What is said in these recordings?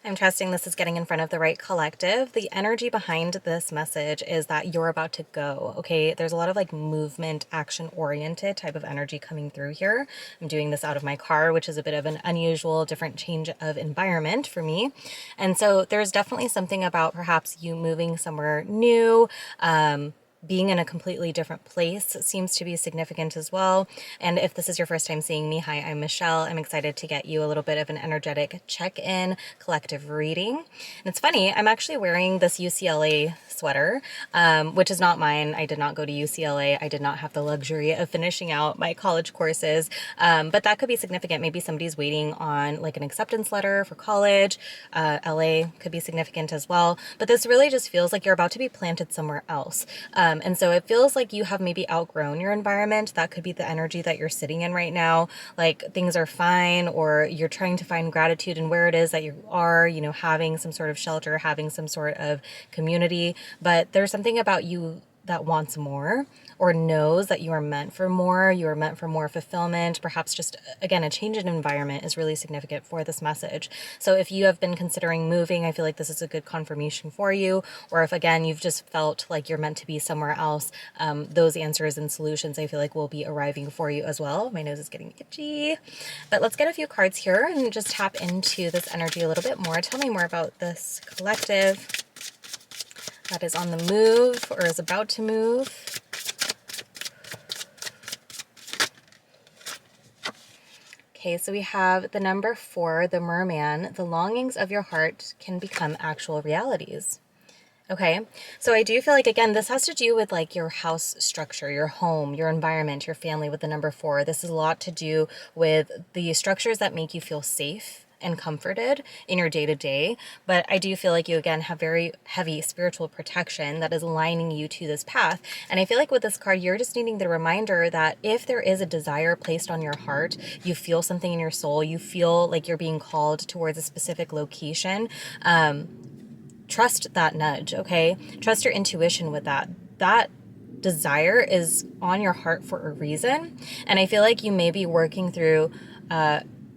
I'm trusting this is getting in front of the right collective. The energy behind this message is that you're about to go, okay? There's a lot of like movement, action-oriented type of energy coming through here. I'm doing this out of my car, which is a bit of an unusual, different change of environment for me. And so there's definitely something about perhaps you moving somewhere new, being in a completely different place seems to be significant as well. And if this is your first time seeing me, hi, I'm Michelle. I'm excited to get you a little bit of an energetic check-in collective reading. And it's funny, I'm actually wearing this UCLA sweater, which is not mine. I did not go to UCLA. I did not have the luxury of finishing out my college courses. But that could be significant. Maybe somebody's waiting on like an acceptance letter for college. LA could be significant as well. But this really just feels like you're about to be planted somewhere else. And so it feels like you have maybe outgrown your environment. That could be the energy that you're sitting in right now. Like things are fine, or you're trying to find gratitude in where it is that you are, you know, having some sort of shelter, having some sort of community. But there's something about you that wants more, or knows that you are meant for more, you are meant for more fulfillment. Perhaps just, again, a change in environment is really significant for this message. So if you have been considering moving, I feel like this is a good confirmation for you. Or if, again, you've just felt like you're meant to be somewhere else, those answers and solutions I feel like will be arriving for you as well. My nose is getting itchy. But let's get a few cards here and just tap into this energy a little bit more. Tell me more about this collective that is on the move or is about to move. Okay, so we have the number 4, the merman. The longings of your heart can become actual realities. Okay, so I do feel like, again, this has to do with like your house structure, your home, your environment, your family with the number 4. This is a lot to do with the structures that make you feel safe and comforted in your day-to-day. But I do feel like you, again, have very heavy spiritual protection that is aligning you to this path. And I feel like with this card, you're just needing the reminder that if there is a desire placed on your heart, you feel something in your soul, you feel like you're being called towards a specific location, trust that nudge, okay? Trust your intuition with that. That desire is on your heart for a reason. And I feel like you may be working through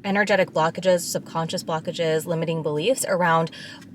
energetic blockages, subconscious blockages, limiting beliefs around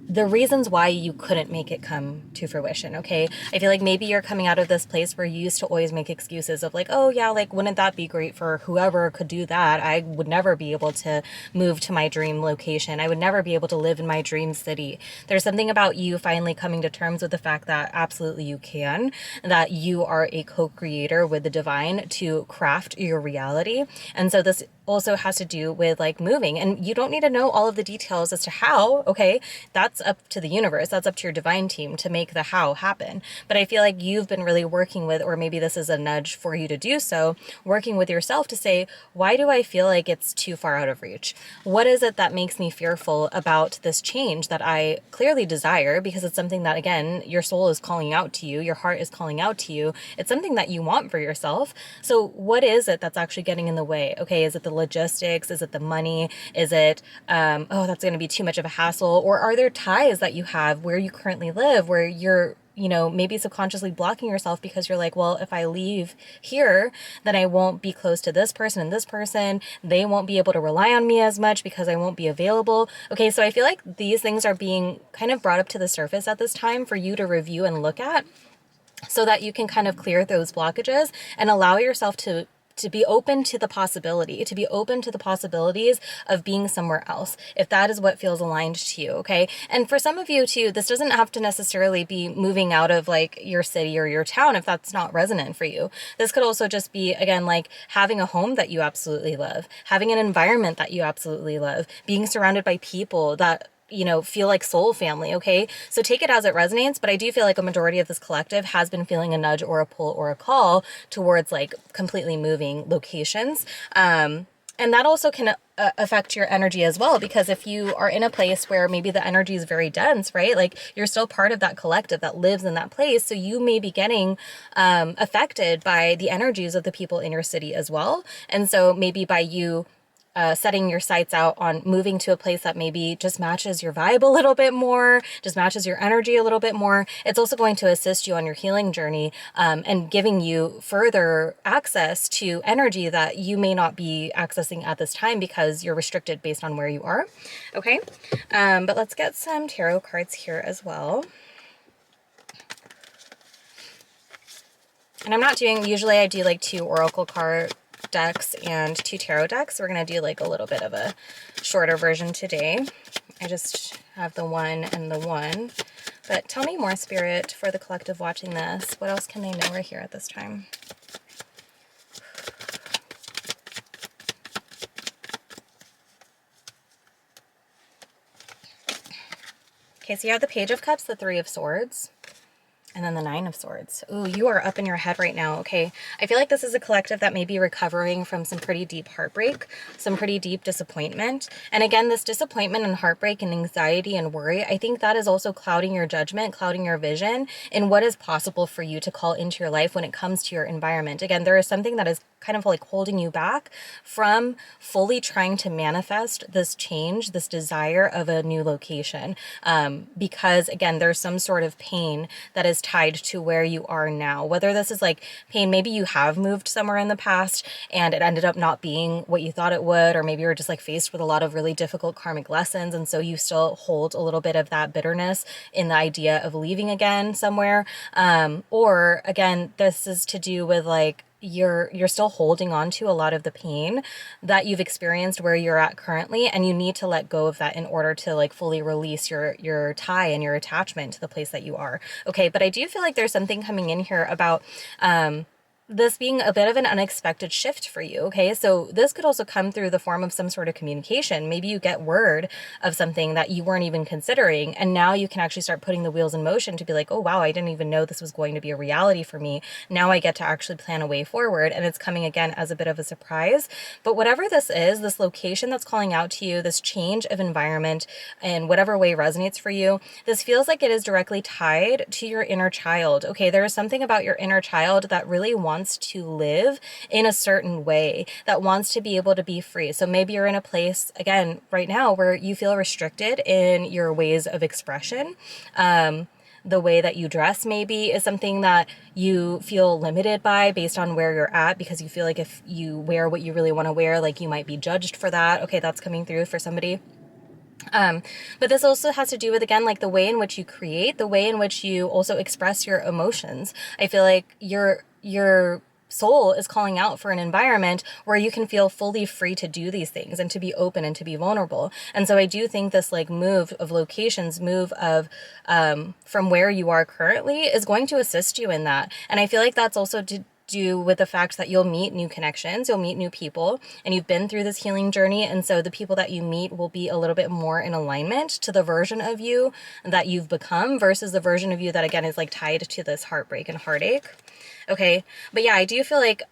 the reasons why you couldn't make it come to fruition, okay? I feel like maybe you're coming out of this place where you used to always make excuses of like, oh yeah, like wouldn't that be great for whoever could do that? I would never be able to move to my dream location. I would never be able to live in my dream city. There's something about you finally coming to terms with the fact that absolutely you can, that you are a co-creator with the divine to craft your reality. And so this also has to do with like moving, and you don't need to know all of the details as to how, okay? That's up to the universe. That's up to your divine team to make the how happen. But I feel like you've been really working with, or maybe this is a nudge for you to do so, working with yourself to say, why do I feel like it's too far out of reach? What is it that makes me fearful about this change that I clearly desire? Because it's something that, again, your soul is calling out to you, your heart is calling out to you. It's something that you want for yourself. So what is it that's actually getting in the way? Okay, is it the logistics? Is it the money? Is it, oh, that's going to be too much of a hassle? Or are there ties that you have where you currently live, where you're, you know, maybe subconsciously blocking yourself because you're like, well, if I leave here, then I won't be close to this person and this person. They won't be able to rely on me as much because I won't be available. Okay, so I feel like these things are being kind of brought up to the surface at this time for you to review and look at, so that you can kind of clear those blockages and allow yourself to be open to the possibility, to be open to the possibilities of being somewhere else, if that is what feels aligned to you, okay? And for some of you too, this doesn't have to necessarily be moving out of like your city or your town if that's not resonant for you. This could also just be, again, like having a home that you absolutely love, having an environment that you absolutely love, being surrounded by people that, you know, feel like soul family, okay? So take it as it resonates, but I do feel like a majority of this collective has been feeling a nudge or a pull or a call towards like completely moving locations. And that also can affect your energy as well, because if you are in a place where maybe the energy is very dense, right? Like you're still part of that collective that lives in that place. So you may be getting affected by the energies of the people in your city as well. And so maybe by you setting your sights out on moving to a place that maybe just matches your vibe a little bit more, just matches your energy a little bit more. It's also going to assist you on your healing journey, and giving you further access to energy that you may not be accessing at this time because you're restricted based on where you are. Okay, but let's get some tarot cards here as well. And I'm not doing, usually I do like 2 oracle card decks and 2 tarot decks. We're going to do like a little bit of a shorter version today. I just have the 1 and the 1. But tell me more, Spirit, for the collective watching this. What else can they know we're here at this time? Okay, so you have the Page of Cups, the 3 of Swords, and then the 9 of Swords. Ooh, you are up in your head right now. Okay, I feel like this is a collective that may be recovering from some pretty deep heartbreak, some pretty deep disappointment. And again, this disappointment and heartbreak and anxiety and worry, I think that is also clouding your judgment, clouding your vision in what is possible for you to call into your life when it comes to your environment. Again, there is something that is kind of like holding you back from fully trying to manifest this change, this desire of a new location. Because again, there's some sort of pain that is tied to where you are now. Whether this is like pain, maybe you have moved somewhere in the past and it ended up not being what you thought it would, or maybe you're just like faced with a lot of really difficult karmic lessons. And so you still hold a little bit of that bitterness in the idea of leaving again somewhere. Or again, this is to do with like, you're still holding on to a lot of the pain that you've experienced where you're at currently, and you need to let go of that in order to like fully release your tie and your attachment to the place that you are. Okay, but I do feel like there's something coming in here about this being a bit of an unexpected shift for you. Okay, so this could also come through the form of some sort of communication. Maybe you get word of something that you weren't even considering, and now you can actually start putting the wheels in motion to be like, oh wow, I didn't even know this was going to be a reality for me. Now I get to actually plan a way forward, and it's coming again as a bit of a surprise. But whatever this is, this location that's calling out to you, this change of environment in whatever way resonates for you, this feels like it is directly tied to your inner child. Okay, there is something about your inner child that really wants to live in a certain way, that wants to be able to be free. So maybe you're in a place, again, right now where you feel restricted in your ways of expression. The way that you dress maybe is something that you feel limited by based on where you're at, because you feel like if you wear what you really want to wear, like you might be judged for that. Okay, that's coming through for somebody. But this also has to do with, again, like the way in which you create, the way in which you also express your emotions. I feel like your soul is calling out for an environment where you can feel fully free to do these things and to be open and to be vulnerable. And so I do think this like move of locations, move of from where you are currently is going to assist you in that. And I feel like that's also to do with the fact that you'll meet new connections, you'll meet new people, and you've been through this healing journey. And so the people that you meet will be a little bit more in alignment to the version of you that you've become versus the version of you that, again, is like tied to this heartbreak and heartache. Okay, but yeah, I do feel like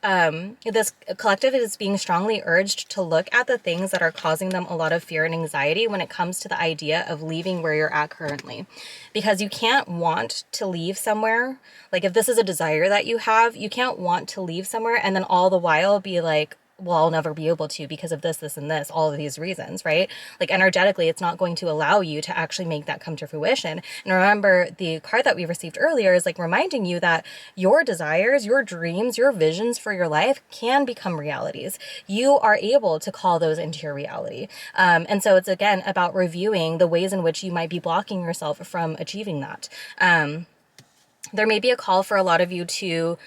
this collective is being strongly urged to look at the things that are causing them a lot of fear and anxiety when it comes to the idea of leaving where you're at currently. Because you can't want to leave somewhere, like if this is a desire that you have, you can't want to leave somewhere and then all the while be like, well, I'll never be able to because of this, this, and this, all of these reasons, right? Like energetically, it's not going to allow you to actually make that come to fruition. And remember, the card that we received earlier is like reminding you that your desires, your dreams, your visions for your life can become realities. You are able to call those into your reality. And so it's, again, about reviewing the ways in which you might be blocking yourself from achieving that. There may be a call for a lot of you to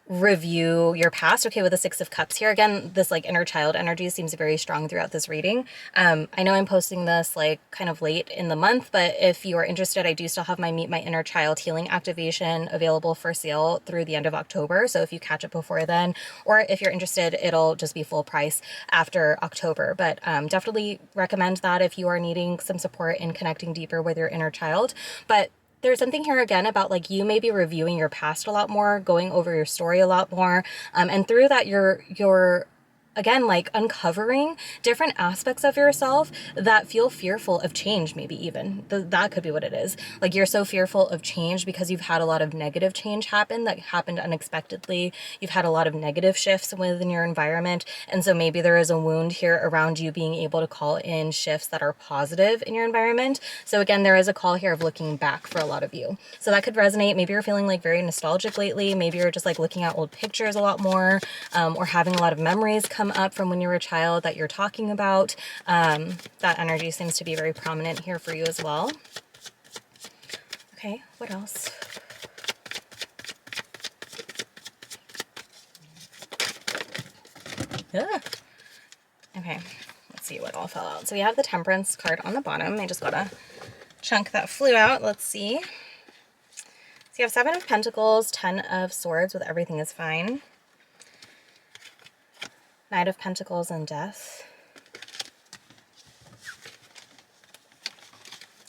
review your past. Okay, with the Six of Cups here, again, this like inner child energy seems very strong throughout this reading. I know I'm posting this like kind of late in the month, but if you are interested, I do still have my Meet My Inner Child Healing activation available for sale through the end of October. So if you catch it before then, or if you're interested, it'll just be full price after October. But definitely recommend that if you are needing some support in connecting deeper with your inner child. But there's something here again about like you may be reviewing your past a lot more, going over your story a lot more, and through that you're again, like uncovering different aspects of yourself that feel fearful of change, maybe even. That could be what it is. Like you're so fearful of change because you've had a lot of negative change happen that happened unexpectedly. You've had a lot of negative shifts within your environment. And so maybe there is a wound here around you being able to call in shifts that are positive in your environment. So again, there is a call here of looking back for a lot of you. So that could resonate. Maybe you're feeling like very nostalgic lately. Maybe you're just like looking at old pictures a lot more, or having a lot of memories come up from when you were a child that you're talking about. That energy seems to be very prominent here for you as well. Okay, what else? Ah. Okay, let's see what all fell out. So we have the Temperance card on the bottom. I just got a chunk that flew out. Let's see. So you have 7 of Pentacles, 10 of Swords with everything is fine. Knight of Pentacles and Death.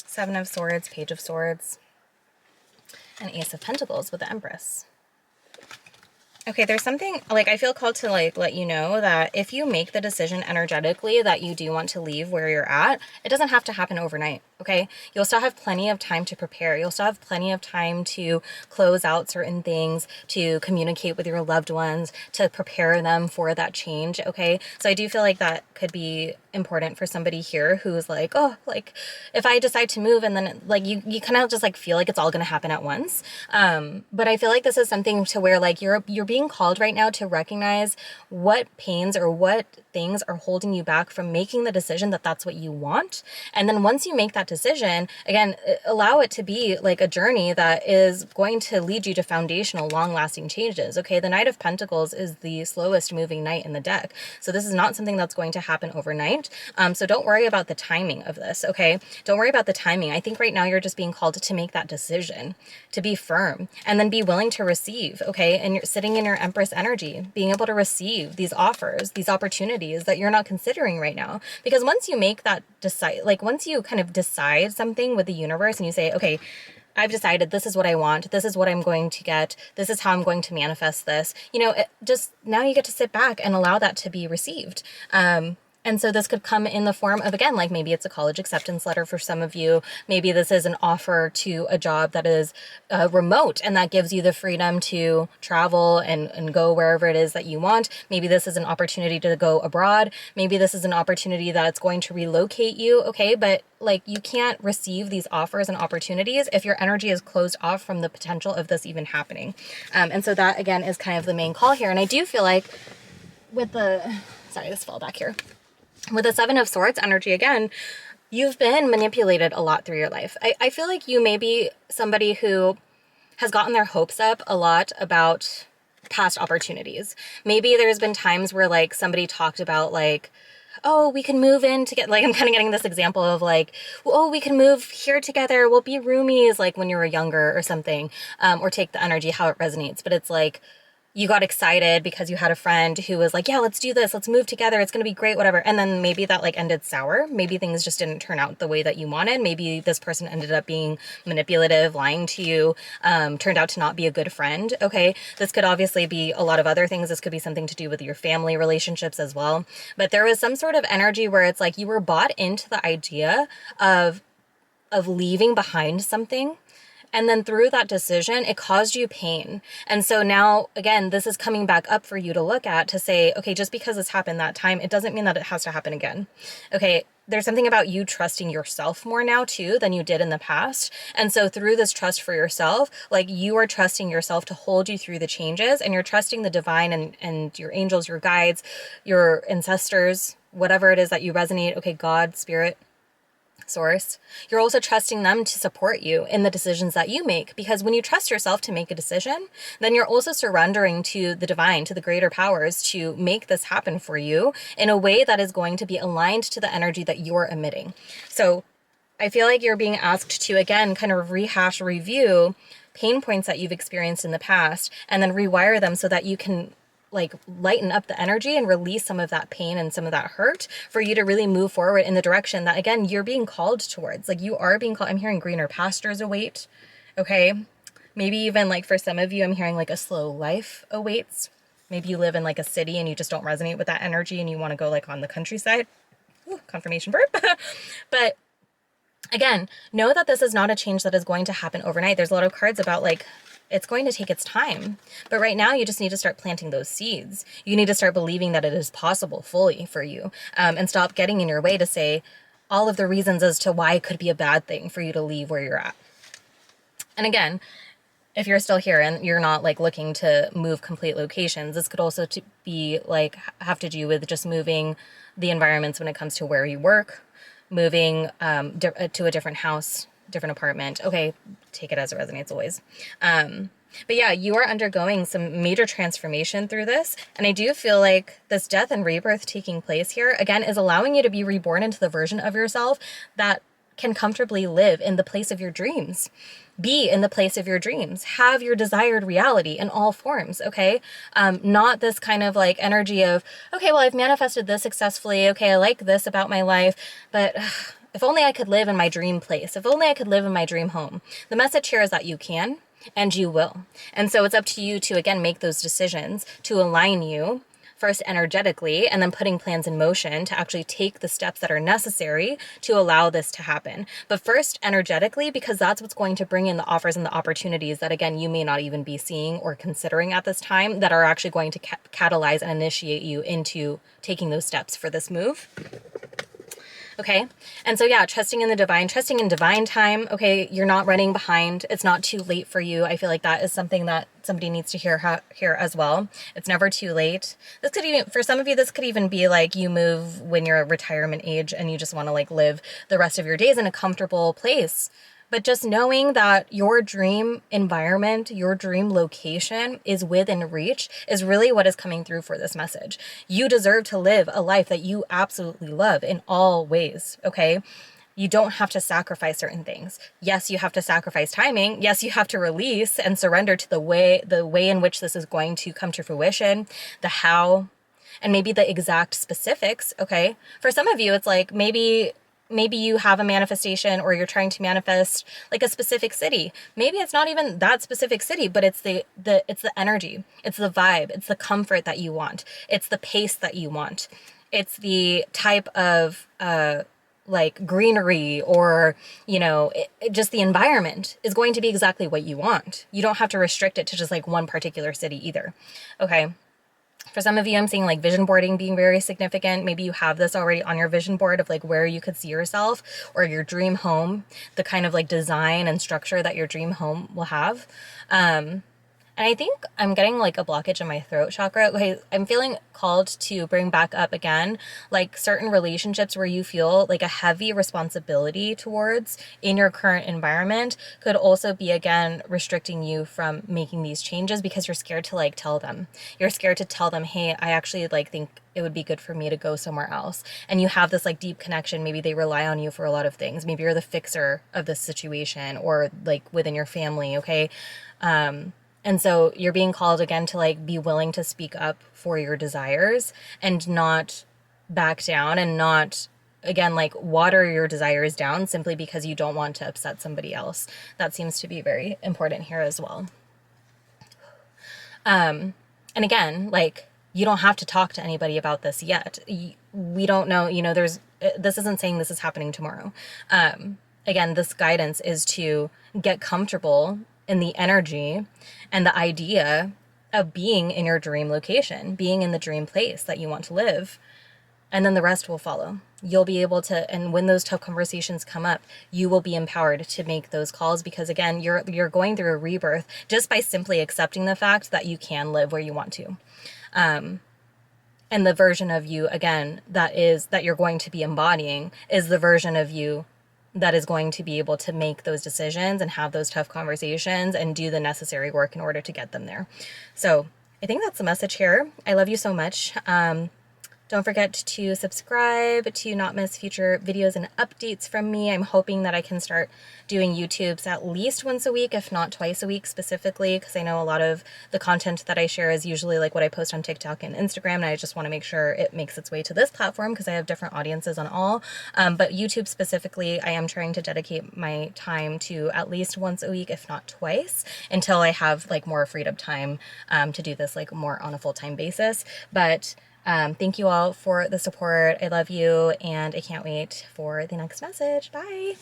7 of Swords, Page of Swords, and Ace of Pentacles with the Empress. Okay, there's something, like, I feel called to, like, let you know that if you make the decision energetically that you do want to leave where you're at, it doesn't have to happen overnight, okay? You'll still have plenty of time to prepare. You'll still have plenty of time to close out certain things, to communicate with your loved ones, to prepare them for that change, okay? So I do feel like that could be important for somebody here who's like, oh, like, if I decide to move and then, like, you kind of just, like, feel like it's all going to happen at once. But I feel like this is something to where, like, you're being called right now to recognize what pains or what things are holding you back from making the decision that that's what you want. And then once you make that decision, again, allow it to be like a journey that is going to lead you to foundational, long-lasting changes. Okay, the Knight of Pentacles is the slowest moving knight in the deck. So this is not something that's going to happen overnight. So don't worry about the timing of this, okay? Don't worry about the timing. I think right now you're just being called to make that decision, to be firm, and then be willing to receive, okay? And you're sitting in your Empress energy, being able to receive these offers, these opportunities that you're not considering right now. Because once you make that once you kind of decide something with the universe and you say, okay, I've decided this is what I want, this is what I'm going to get, this is how I'm going to manifest this, you know, just now you get to sit back and allow that to be received. And so this could come in the form of, again, like maybe it's a college acceptance letter for some of you. Maybe this is an offer to a job that is remote and that gives you the freedom to travel and go wherever it is that you want. Maybe this is an opportunity to go abroad. Maybe this is an opportunity that's going to relocate you, okay? But like you can't receive these offers and opportunities if your energy is closed off from the potential of this even happening. And so that, again, is kind of the main call here. And I do feel like with the, sorry, this fell back here. With the 7 of Swords energy, again, you've been manipulated a lot through your life. I feel like you may be somebody who has gotten their hopes up a lot about past opportunities. Maybe there's been times where like somebody talked about like, oh, we can move in to get, like, I'm kind of getting this example of like, oh, we can move here together. We'll be roomies, like when you were younger or something, or take the energy, how it resonates. But it's like, you got excited because you had a friend who was like, yeah, let's do this. Let's move together. It's going to be great, whatever. And then maybe that like ended sour. Maybe things just didn't turn out the way that you wanted. Maybe this person ended up being manipulative, lying to you, turned out to not be a good friend. Okay. This could obviously be a lot of other things. This could be something to do with your family relationships as well. But there was some sort of energy where it's like you were bought into the idea of leaving behind something. And then through that decision, it caused you pain. And so now, again, this is coming back up for you to look at to say, okay, just because this happened that time, it doesn't mean that it has to happen again. Okay, there's something about you trusting yourself more now too than you did in the past. And so through this trust for yourself, like you are trusting yourself to hold you through the changes, and you're trusting the divine and your angels, your guides, your ancestors, whatever it is that you resonate. Okay, God, spirit, source, you're also trusting them to support you in the decisions that you make. Because when you trust yourself to make a decision, then you're also surrendering to the divine, to the greater powers to make this happen for you in a way that is going to be aligned to the energy that you're emitting. So I feel like you're being asked to, again, kind of rehash, review pain points that you've experienced in the past, and then rewire them so that you can like lighten up the energy and release some of that pain and some of that hurt for you to really move forward in the direction that, again, you're being called towards. Like you are being called, I'm hearing greener pastures await. Okay. Maybe even like for some of you, I'm hearing like a slow life awaits. Maybe you live in like a city and you just don't resonate with that energy and you want to go like on the countryside. Ooh, confirmation verb. But again, know that this is not a change that is going to happen overnight. There's a lot of cards about like, it's going to take its time. But right now, you just need to start planting those seeds. You need to start believing that it is possible fully for you, and stop getting in your way to say all of the reasons as to why it could be a bad thing for you to leave where you're at. And again, if you're still here and you're not like looking to move complete locations, this could also be like have to do with just moving the environments when it comes to where you work, moving to a different house, different apartment. Okay, take it as it resonates always. But yeah, you are undergoing some major transformation through this. And I do feel like this death and rebirth taking place here, again, is allowing you to be reborn into the version of yourself that can comfortably live in the place of your dreams. Be in the place of your dreams. Have your desired reality in all forms, okay? Not this kind of like energy of, okay, well, I've manifested this successfully. Okay, I like this about my life, but if only I could live in my dream place. If only I could live in my dream home. The message here is that you can and you will. And so it's up to you to, again, make those decisions to align you first energetically, and then putting plans in motion to actually take the steps that are necessary to allow this to happen. But first energetically, because that's what's going to bring in the offers and the opportunities that, again, you may not even be seeing or considering at this time that are actually going to catalyze and initiate you into taking those steps for this move. Okay. And so, yeah, trusting in divine time. Okay. You're not running behind. It's not too late for you. I feel like that is something that somebody needs to hear as well. It's never too late. This could even, for some of you, this could even be like you move when you're at retirement age and you just want to like live the rest of your days in a comfortable place. But just knowing that your dream environment, your dream location is within reach is really what is coming through for this message. You deserve to live a life that you absolutely love in all ways, okay? You don't have to sacrifice certain things. Yes, you have to sacrifice timing. Yes, you have to release and surrender to the way in which this is going to come to fruition, the how, and maybe the exact specifics, okay? For some of you, it's like maybe you have a manifestation or you're trying to manifest like a specific city. Maybe it's not even that specific city, but it's the energy, it's the vibe, it's the comfort that you want, it's the pace that you want, it's the type of like greenery or, you know, just the environment is going to be exactly what you want. You don't have to restrict it to just like one particular city either. Okay. For some of you, I'm seeing like vision boarding being very significant. Maybe you have this already on your vision board of like where you could see yourself or your dream home, the kind of like design and structure that your dream home will have. And I think I'm getting like a blockage in my throat chakra. Okay, I'm feeling called to bring back up again, like certain relationships where you feel like a heavy responsibility towards in your current environment could also be, again, restricting you from making these changes because you're scared to like tell them. You're scared to tell them, hey, I actually like think it would be good for me to go somewhere else. And you have this like deep connection. Maybe they rely on you for a lot of things. Maybe you're the fixer of this situation or like within your family. Okay. And so you're being called again to like be willing to speak up for your desires and not back down and not, again, like water your desires down simply because you don't want to upset somebody else. That seems to be very important here as well. And again, like you don't have to talk to anybody about this yet. We don't know, you know, this isn't saying this is happening tomorrow. Again, this guidance is to get comfortable in the energy and the idea of being in your dream location, being in the dream place that you want to live. And then the rest will follow. You'll be able to, and when those tough conversations come up, you will be empowered to make those calls because again, you're going through a rebirth just by simply accepting the fact that you can live where you want to. And the version of you, again, that you're going to be embodying is the version of you that is going to be able to make those decisions and have those tough conversations and do the necessary work in order to get them there. So I think that's the message here. I love you so much. Don't forget to subscribe to not miss future videos and updates from me. I'm hoping that I can start doing YouTubes at least once a week, if not twice a week specifically, because I know a lot of the content that I share is usually like what I post on TikTok and Instagram, and I just want to make sure it makes its way to this platform because I have different audiences on all. But YouTube specifically, I am trying to dedicate my time to at least once a week, if not twice, until I have like more freed up time to do this like more on a full-time basis. But thank you all for the support. I love you, and I can't wait for the next message. Bye.